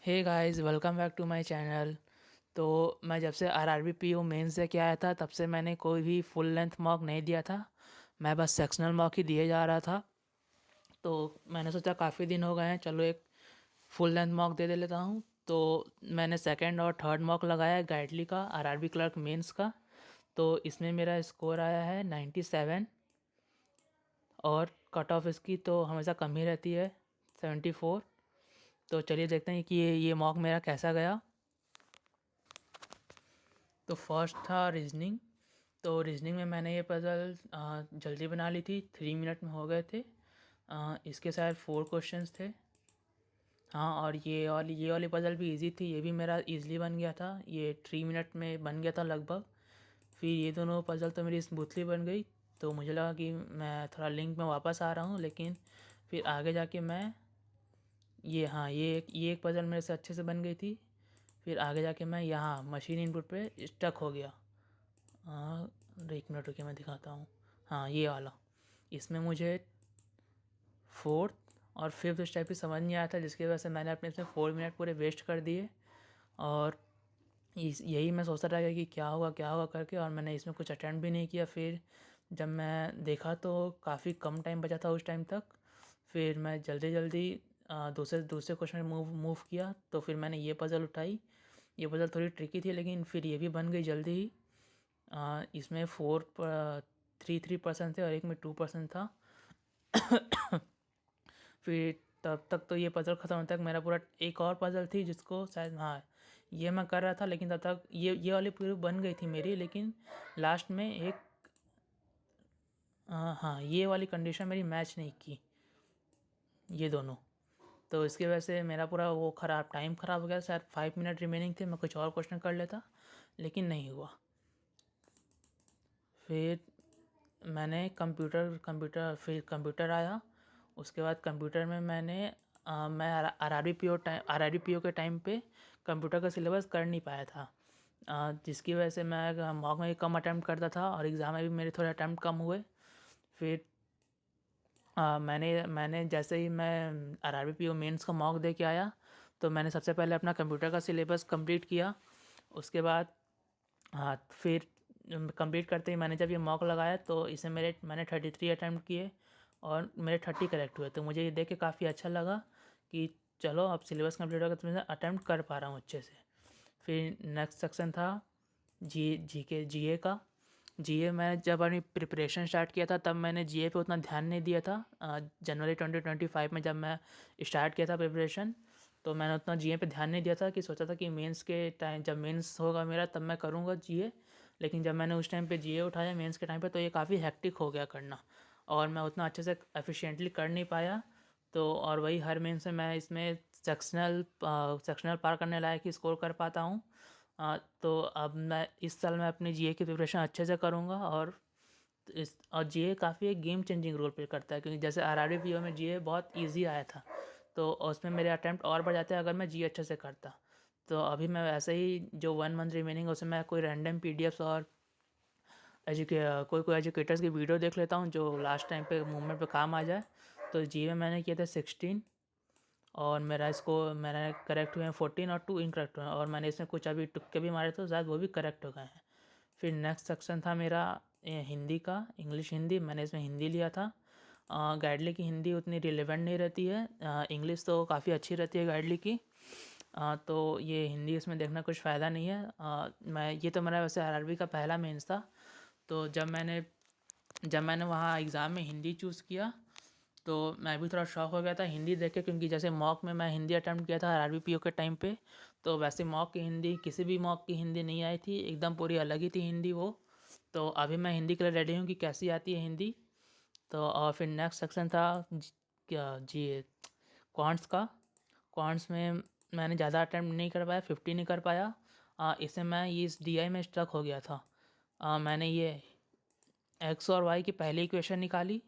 Hey guys, welcome back to my channel. तो मैं जब से आरआरबी पीओ मेंस दे के आया था तब से मैंने कोई भी फुल लेंथ मॉक नहीं दिया था। मैं बस सेक्शनल मॉक ही दिए जा रहा था। तो मैंने सोचा काफ़ी दिन हो गए हैं, चलो एक फुल लेंथ मॉक दे लेता हूँ। तो मैंने सेकंड और थर्ड मॉक लगाया है गाइडली का, आरआरबी क्लर्क मेंस का। तो इसमें मेरा स्कोर आया है 97 और कट ऑफ इसकी तो हमेशा कम ही रहती है, 74। तो चलिए देखते हैं कि ये मॉक मेरा कैसा गया। तो फर्स्ट था रीजनिंग। तो रीजनिंग में मैंने ये पज़ल जल्दी बना ली थी, 3 मिनट में हो गए थे। इसके शायद 4 क्वेश्चंस थे। हाँ, और ये वाली पज़ल भी इजी थी, ये भी मेरा इजीली बन गया था, ये 3 मिनट में बन गया था लगभग। फिर ये दोनों पज़ल तो मेरी स्मूथली बन गई। तो मुझे लगा कि मैं थोड़ा लिंक में वापस आ रहा हूँ, लेकिन फिर आगे जाके मैं ये एक पज़ल मेरे से अच्छे से बन गई थी। फिर आगे जाके मैं यहाँ मशीन इनपुट पे स्टक हो गया। हाँ, 1 मिनट रुकिए, मैं दिखाता हूँ। हाँ, ये वाला, इसमें मुझे फोर्थ और फिफ्थ स्टेप ही समझ नहीं आया था, जिसकी वजह से मैंने अपने इसमें 4 मिनट पूरे वेस्ट कर दिए। और यही मैं सोचता रह गया कि क्या होगा करके, और मैंने इसमें कुछ अटेम्प्ट भी नहीं किया। फिर जब मैं देखा तो काफ़ी कम टाइम बचा था उस टाइम तक। फिर मैं जल्दी जल्दी दूसरे दूसरे क्वेश्चन में मूव किया। तो फिर मैंने ये पज़ल उठाई। ये पज़ल थोड़ी ट्रिकी थी, लेकिन फिर ये भी बन गई जल्दी ही। इसमें 3% थे और एक में 2% था। फिर तब तक तो ये पज़ल ख़त्म होने तक मेरा पूरा एक और पज़ल थी, जिसको शायद, हाँ, ये मैं कर रहा था, लेकिन तब तक ये वाली पूरी बन गई थी मेरी, लेकिन लास्ट में एक, हाँ, ये वाली कंडीशन मेरी मैच नहीं की, ये दोनों। तो इसकी वजह से मेरा पूरा वो टाइम ख़राब हो गया। शायद 5 मिनट रिमेनिंग थे, मैं कुछ और क्वेश्चन कर लेता, लेकिन नहीं हुआ। फिर मैंने कंप्यूटर आया। उसके बाद कंप्यूटर में मैं R R B P O के टाइम पे कंप्यूटर का सिलेबस कर नहीं पाया था। जिसकी वजह से मैं मॉक में भी कम अटैम्प्ट करता था और एग्ज़ाम में भी मेरे थोड़े अटैम्प्ट कम हुए। फिर मैंने जैसे ही मैं R R B P O mains का मॉक दे के आया, तो मैंने सबसे पहले अपना कंप्यूटर का सिलेबस कंप्लीट किया। उसके बाद, हाँ, फिर कंप्लीट करते ही मैंने जब ये मॉक लगाया तो इसे मैंने 33 अटैम्प्ट किए और मेरे 30 करेक्ट हुए। तो मुझे ये देख के काफ़ी अच्छा लगा कि चलो, अब सिलेबस कंप्लीट होगा तो मैं अटैम्प्ट कर पा रहा हूँ अच्छे से। फिर नेक्स्ट सेक्शन था जीए का। जीए मैं जब अपनी प्रिपरेशन स्टार्ट किया था तब मैंने जीए पे उतना ध्यान नहीं दिया था। जनवरी 2025 में जब मैं स्टार्ट किया था प्रिपरेशन, तो मैंने उतना जीए पे ध्यान नहीं दिया था, कि सोचा था कि मेंस के टाइम, जब मेंस होगा मेरा तब मैं करूँगा जीए। लेकिन जब मैंने उस टाइम पे जीए उठाया मेंस के टाइम पे, तो ये काफ़ी हेक्टिक हो गया करना, और मैं उतना अच्छे से एफिशिएंटली कर नहीं पाया। तो और वही हर मेंस में मैं इसमें सेक्शनल पार करने लायक ही स्कोर कर पाता हूँ। तो अब मैं इस साल मैं अपनी जीए की प्रिपरेशन अच्छे से करूँगा। और जीए काफ़ी एक गेम चेंजिंग रोल प्ले करता है, क्योंकि जैसे आरआरबी में जीए बहुत इजी आया था, तो उसमें मेरे अटैम्प्ट और बढ़ जाते हैं अगर मैं जीए अच्छे से करता। तो अभी मैं वैसे ही, जो 1 मंथ रिमेनिंग है उसमें मैं कोई रैंडम पीडीएफ्स और कोई एजुकेटर्स की वीडियो देख लेता हूँ जो लास्ट टाइम पे मूवमेंट पे काम आ जाए। तो जीए में मैंने किए थे 16, और मैंने करेक्ट हुए हैं 14 और 2 इनकरेक्ट हुए हैं, और मैंने इसमें कुछ अभी तुक्के भी मारे तो शायद वो भी करेक्ट हो गए हैं। फिर नेक्स्ट सेक्शन था मेरा हिंदी का, इंग्लिश हिंदी। मैंने इसमें हिंदी लिया था। गाइडली की हिंदी उतनी रिलेवेंट नहीं रहती है, इंग्लिश तो काफ़ी अच्छी रहती है गाइडली की। तो ये हिंदी इसमें देखना कुछ फ़ायदा नहीं है। ये तो मेरा वैसे आरआरबी का पहला मेंस था। तो जब मैंने वहाँ एग्ज़ाम में हिंदी चूज़ किया, तो मैं भी थोड़ा शॉक हो गया था हिंदी देख के, क्योंकि जैसे मॉक में मैं हिंदी अटैम्प्ट किया था आरआरबी के टाइम पे, तो वैसे मॉक की हिंदी, किसी भी मॉक की हिंदी नहीं आई थी, एकदम पूरी अलग ही थी हिंदी वो। तो अभी मैं हिंदी के लिए रेडी हूँ कि कैसी आती है हिंदी। तो और फिर नेक्स्ट सेक्शन था क्या जी, क्वांट्स का। क्वांट्स में मैंने ज़्यादा अटैम्प्ट नहीं कर पाया, 50 नहीं कर पाया। इसे मैं इस डीआई में स्टक हो गया था। मैंने ये एक्स और वाई की पहली इक्वेशन निकाली,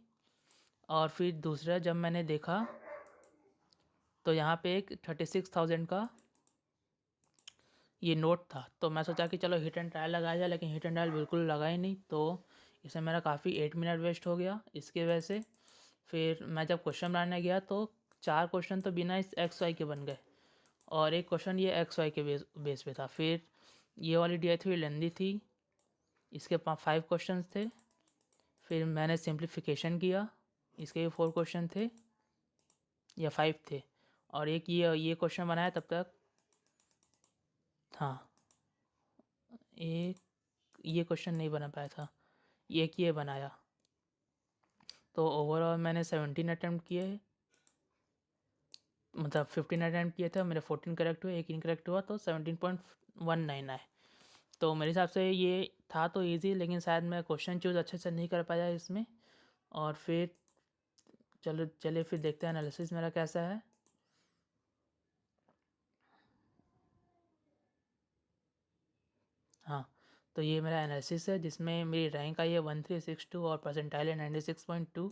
और फिर दूसरा जब मैंने देखा तो यहाँ पे एक 36,000 का ये नोट था। तो मैं सोचा कि चलो हिट एंड ट्रायल लगाया जाए, लेकिन हिट एंड ट्रायल बिल्कुल लगा ही नहीं। तो इसमें मेरा काफ़ी 8 मिनट वेस्ट हो गया इसकी वजह से। फिर मैं जब क्वेश्चन बनाने गया तो 4 क्वेश्चन तो बिना इस एक्स वाई के बन गए, और एक क्वेश्चन ये एक्स वाई के बेस पे था। फिर ये वाली डी आई थी लेंदी थी, इसके 5 क्वेश्चंस थे। फिर मैंने सिंप्लीफिकेशन किया, इसके भी 4 क्वेश्चन थे या 5 थे। और एक ये क्वेश्चन बनाया तब तक। हाँ, एक ये क्वेश्चन नहीं बना पाया था, एक ये बनाया। तो ओवरऑल मैंने 17 अटैम्प्ट किए, मतलब 15 अटैम्प्ट किए थे, मेरे 14 करेक्ट हुए, एक इनकरेक्ट हुआ, तो 17.19 आए। तो मेरे हिसाब से ये था तो इजी, लेकिन शायद मैं क्वेश्चन चूज़ अच्छे से नहीं कर पाया इसमें। और फिर चलिए फिर देखते हैं एनालिसिस मेरा कैसा है। हाँ, तो ये मेरा एनालिसिस है जिसमें मेरी रैंक आई है 1362 और परसेंटाइल है 96.2।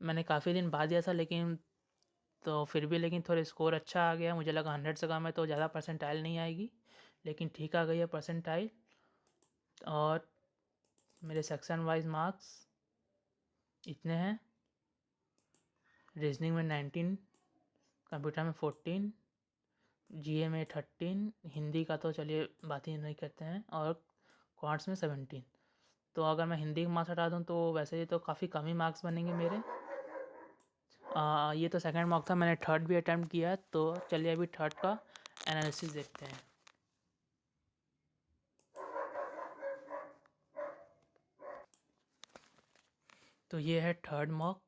मैंने काफ़ी दिन बाद दिया था, लेकिन तो फिर भी लेकिन थोड़ा स्कोर अच्छा आ गया। मुझे लगा 100 से कम है तो ज़्यादा परसेंटाइल नहीं आएगी, लेकिन ठीक आ गई है परसेंटाइल। और मेरे सेक्शन वाइज मार्क्स इतने हैं। रीजनिंग में 19, कंप्यूटर में 14, जीए में 13, हिंदी का तो चलिए बात ही नहीं करते हैं, और क्वांट्स में 17। तो अगर मैं हिंदी के मार्क्स हटा दूँ तो वैसे ही तो काफ़ी कम ही मार्क्स बनेंगे मेरे। ये तो सेकंड मॉक था, मैंने थर्ड भी अटैम्प्ट किया है। तो चलिए अभी थर्ड का एनालिसिस देखते हैं। तो ये है थर्ड मॉक।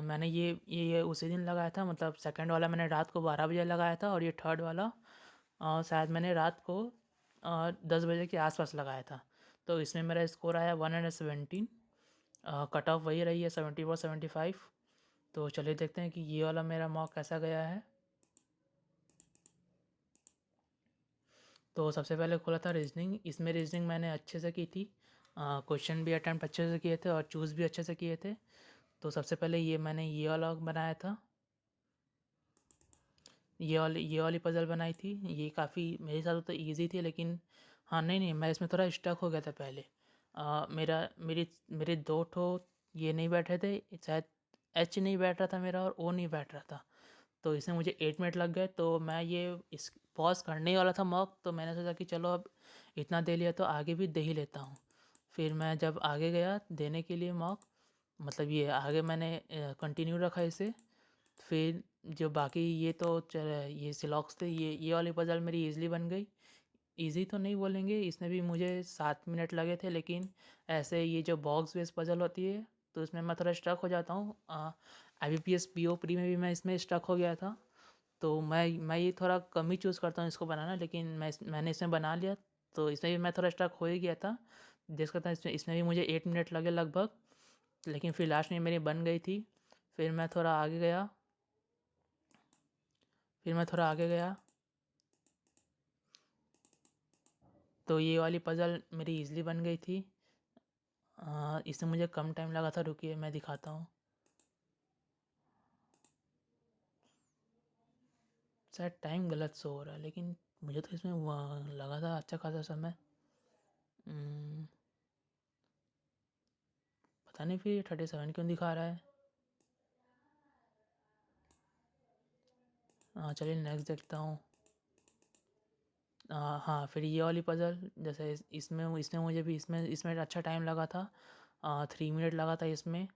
मैंने ये उसी दिन लगाया था, मतलब सेकंड वाला मैंने रात को 12 बजे लगाया था, और ये थर्ड वाला शायद मैंने रात को 10 बजे के आसपास लगाया था। तो इसमें मेरा स्कोर आया 117। कट ऑफ वही रही है 74-75। तो चलिए देखते हैं कि ये वाला मेरा मॉक कैसा गया है। तो सबसे पहले खोला था रीजनिंग। इसमें रीजनिंग मैंने अच्छे से की थी, क्वेश्चन भी अटैम्प्ट अच्छे से किए थे और चूज़ भी अच्छे से किए थे। तो सबसे पहले मैंने ये वाला बनाया था, ये वाली पज़ल बनाई थी। ये काफ़ी मेरे हिसाब से तो ईज़ी थी, लेकिन हाँ, नहीं मैं इसमें थोड़ा स्टक हो गया था पहले। मेरे 2 ठो ये नहीं बैठ रहे थे, शायद एच नहीं बैठ रहा था मेरा और ओ नहीं बैठ रहा था। तो इसमें मुझे 8 मिनट लग गए। तो मैं ये इस पॉज़ करने ही वाला था मॉक, तो मैंने सोचा कि चलो अब इतना दे लिया तो आगे भी दे ही लेता हूँ। फिर मैं जब आगे गया देने के लिए मॉक, मतलब ये आगे मैंने कंटिन्यू रखा इसे। फिर जो बाकी ये तो ये सिलॉक्स थे, ये वाली पज़ल मेरी ईज़िली बन गई। ईज़ी तो नहीं बोलेंगे, इसमें भी मुझे 7 मिनट लगे थे, लेकिन ऐसे ये जो बॉक्स बेस पज़ल होती है तो इसमें मैं थोड़ा स्टक हो जाता हूँ। IBPS PO प्री में भी मैं इसमें स्टक हो गया था। तो मैं ये थोड़ा कम ही चूज़ करता हूँ इसको बनाना, लेकिन मैंने इसमें बना लिया। तो इसमें भी मैं थोड़ा स्टक हो ही गया था, जिसका था इसमें भी मुझे 8 मिनट लगे लगभग, लेकिन फिर लास्ट में मेरी बन गई थी। फिर मैं थोड़ा आगे गया, तो ये वाली पज़ल मेरी ईज़िली बन गई थी। इसमें मुझे कम टाइम लगा था, रुकिए मैं दिखाता हूँ। शायद टाइम गलत शो हो रहा है, लेकिन मुझे तो इसमें लगा था अच्छा खासा समय। पता नहीं फिर 37 क्यों दिखा रहा है। चलिए नेक्स्ट देखता हूँ। हाँ, फिर ये वाली पज़ल जैसे इसमें इसमें मुझे भी इसमें अच्छा टाइम लगा था। 3 मिनट लगा था इसमें।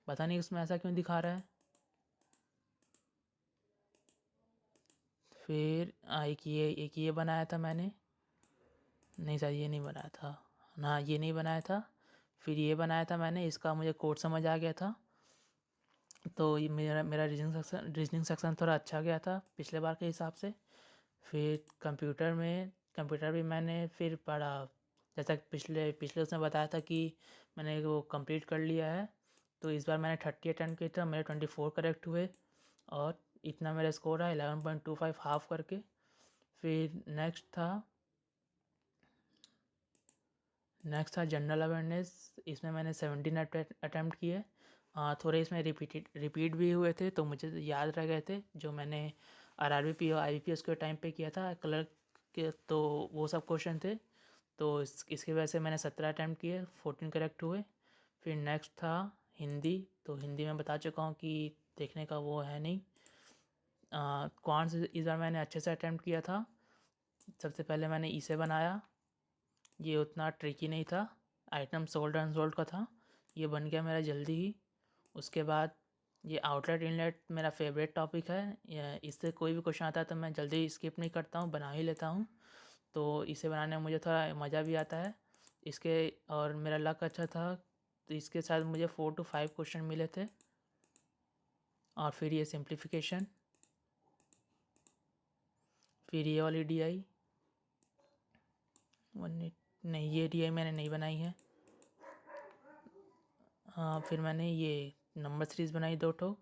पता नहीं इसमें ऐसा क्यों दिखा रहा है। फिर एक ये बनाया था मैंने, नहीं सर ये नहीं बनाया था, ना ये नहीं बनाया था। फिर ये बनाया था मैंने, इसका मुझे कोड समझ आ गया था। तो ये मेरा रीजनिंग सेक्शन थोड़ा अच्छा गया था पिछले बार के हिसाब से। फिर कंप्यूटर भी मैंने फिर पढ़ा, जैसा कि पिछले उसमें बताया था कि मैंने वो कंप्लीट कर लिया है। तो इस बार मैंने 30 अटेम्प्ट किए थे, मेरे 24 करेक्ट हुए, और इतना मेरा स्कोर है 11.25 हाफ करके। फिर नेक्स्ट था जनरल अवेयरनेस। इसमें मैंने 17 अटैम्प्ट किए। थोड़े इसमें रिपीट भी हुए थे, तो मुझे याद रह गए थे जो मैंने RRBP और IBPS के टाइम पे किया था क्लर्क के, तो वो सब क्वेश्चन थे। तो इसकी वजह से मैंने 17 अटैम्प्ट किए, 14 करेक्ट हुए। फिर नेक्स्ट था हिंदी। तो हिंदी में बता चुका हूँ कि देखने का वो है नहीं। क्वांट्स इस बार मैंने अच्छे से अटैम्प्ट किया था। सबसे पहले मैंने इसे बनाया, ये उतना ट्रिकी नहीं था, आइटम सोल्ड अनसोल्ड का था, ये बन गया मेरा जल्दी ही। उसके बाद ये आउटलेट इनलेट मेरा फेवरेट टॉपिक है, इससे कोई भी क्वेश्चन आता है तो मैं जल्दी स्किप नहीं करता हूँ, बना ही लेता हूँ। तो इसे बनाने में मुझे थोड़ा मज़ा भी आता है इसके, और मेरा लक अच्छा था तो इसके साथ मुझे 4 to 5 क्वेश्चन मिले थे। और फिर ये सिंप्लीफिकेशन, फिर ये वाली डी आई नहीं, ये डी आई मैंने नहीं बनाई है। हाँ, फिर मैंने ये नंबर सीरीज़ बनाई 2 ठो।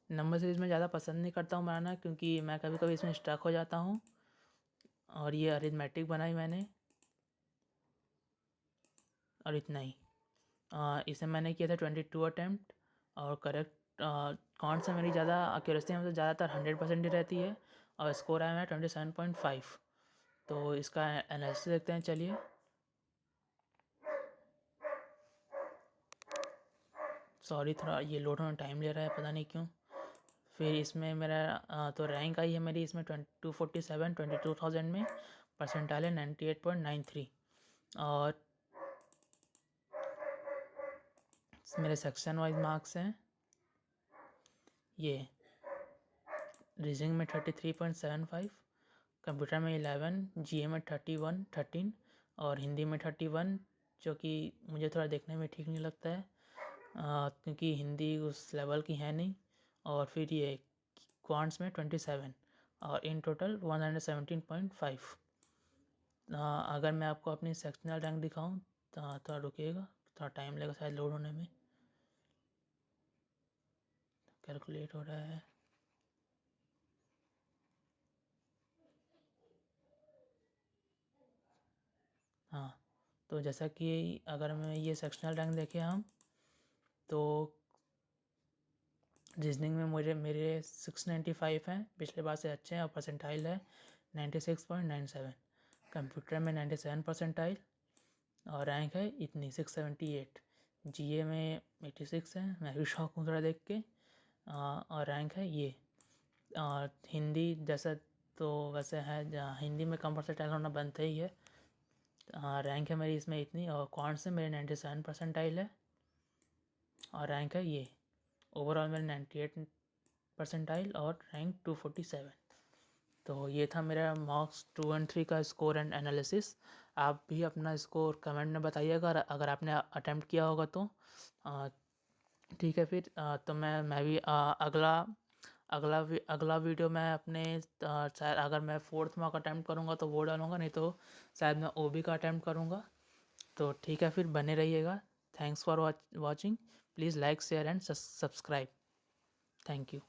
नंबर सीरीज़ में ज़्यादा पसंद नहीं करता हूँ बनाना, क्योंकि मैं कभी कभी इसमें स्टक हो जाता हूँ। और ये अरिथमेटिक बनाई मैंने, और इतना ही। इसे मैंने किया था 22 अटैम्प्ट, और करेक्ट कौन सा मेरी ज़्यादा एक्यूरेसी में तो ज़्यादातर 100% ही रहती है, और स्कोर आया मेरा 27.5। तो इसका एनालिसिस देखते हैं, चलिए। सॉरी, थोड़ा ये लोड होने टाइम ले रहा है, पता नहीं क्यों। फिर इसमें मेरा तो रैंक आई है मेरी इसमें 247 22,000 में, परसेंटाइल है 98.93। और मेरे सेक्शन वाइज मार्क्स हैं, ये रीजनिंग में 33.75, कंप्यूटर में 11, जीए में 13, और हिंदी में 31, जो कि मुझे थोड़ा देखने में ठीक नहीं लगता है, क्योंकि हिंदी उस लेवल की है नहीं। और फिर ये क्वांट्स में 27, और इन टोटल 117.5। अगर मैं आपको अपनी सेक्शनल रैंक दिखाऊं तो थोड़ा रुकिएगा, थोड़ा टाइम लगेगा शायद लोड होने में, कैलकुलेट हो रहा है। हाँ, तो जैसा कि अगर मैं ये सेक्शनल रैंक देखें हम, तो रीजनिंग में मेरे 695 हैं, पिछले बार से अच्छे हैं, और परसेंटाइल है 96.97। कंप्यूटर में 97 परसेंटाइल, और रैंक है इतनी 678। जीए में 86 है, मैं भी शौक हूँ थोड़ा देख के। और रैंक है ये। और हिंदी जैसा तो वैसे है, जहाँ हिंदी में कम परसेंटाइल होना बनता ही है। रैंक है मेरी इसमें इतनी, और क्वांट्स में मेरे 97 परसेंटाइल है, और रैंक है ये। ओवरऑल मेरे 98 परसेंटाइल और रैंक 247। तो ये था मेरा मॉक्स 2 और 3 का स्कोर एंड एनालिसिस। आप भी अपना स्कोर कमेंट में बताइएगा अगर आपने अटेम्प्ट किया होगा तो। ठीक है, फिर तो मैं भी अगला वीडियो मैं अपने शायद अगर मैं 4th मॉक अटैम्प्ट करूँगा तो वो डालूँगा, नहीं तो शायद मैं ओबी का अटैम्प्ट करूँगा। तो ठीक है, फिर बने रहिएगा। Thanks for watching. Please like share and subscribe. Thank you.